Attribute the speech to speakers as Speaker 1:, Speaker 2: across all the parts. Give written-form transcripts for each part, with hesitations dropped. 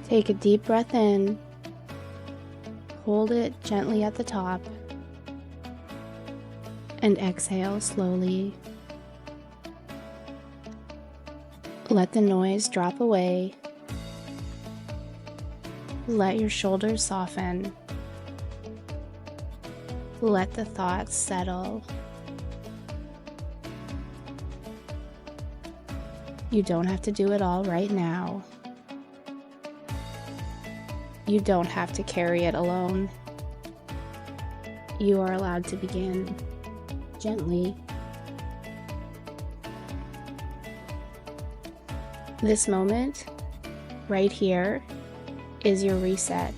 Speaker 1: Take a deep breath in, hold it gently at the top, and exhale slowly. Let the noise drop away. Let your shoulders soften. Let the thoughts settle. You don't have to do it all right now. You don't have to carry it alone. You are allowed to begin gently. This moment, right here, is your reset.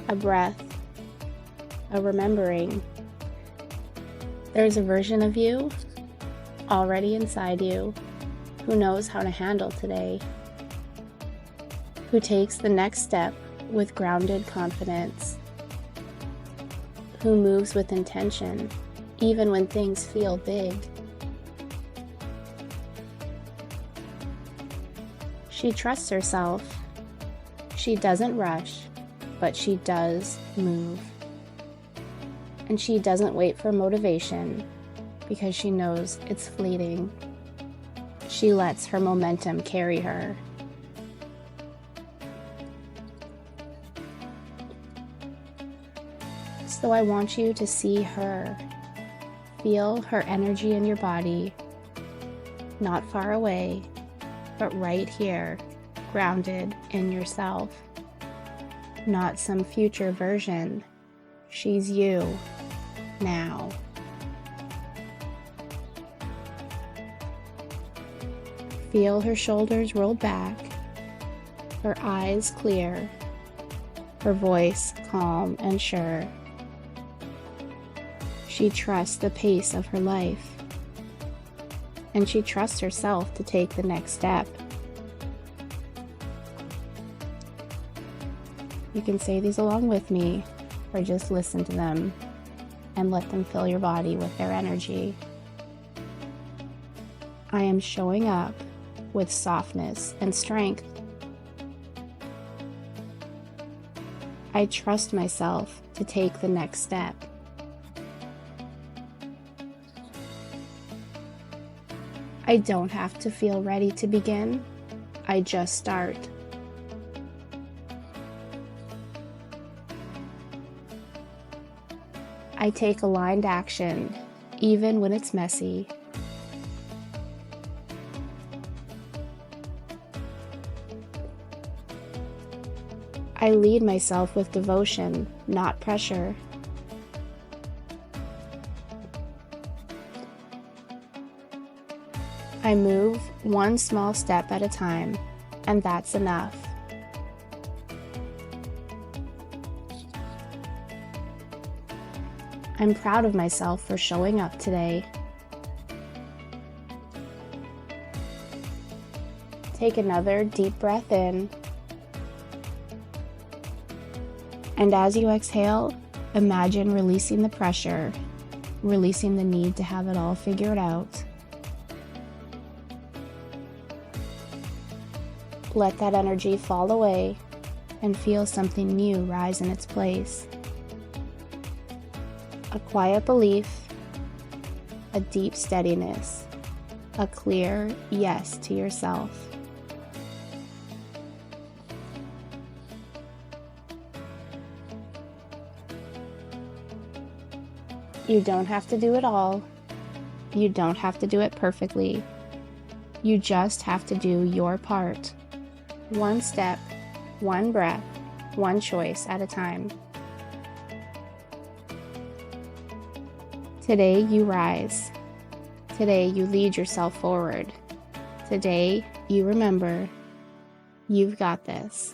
Speaker 1: A breath, a remembering. There's a version of you already inside you who knows how to handle today, who takes the next step with grounded confidence, who moves with intention even when things feel big. She trusts herself. She doesn't rush, but she does move. And she doesn't wait for motivation because she knows it's fleeting. She lets her momentum carry her. So I want you to see her. Feel her energy in your body, not far away, but right here, grounded in yourself. Not some future version. She's you, now. Feel her shoulders roll back, her eyes clear, her voice calm and sure. She trusts the pace of her life, and she trusts herself to take the next step. You can say these along with me, or just listen to them and let them fill your body with their energy. I am showing up with softness and strength. I trust myself to take the next step. I don't have to feel ready to begin. I just start. I take aligned action, even when it's messy. I lead myself with devotion, not pressure. I move one small step at a time, and that's enough. I'm proud of myself for showing up today. Take another deep breath in. And as you exhale, imagine releasing the pressure, releasing the need to have it all figured out. Let that energy fall away and feel something new rise in its place. A quiet belief, a deep steadiness, a clear yes to yourself. You don't have to do it all. You don't have to do it perfectly. You just have to do your part. One step, one breath, one choice at a time. Today you rise. Today you lead yourself forward. Today you remember you've got this.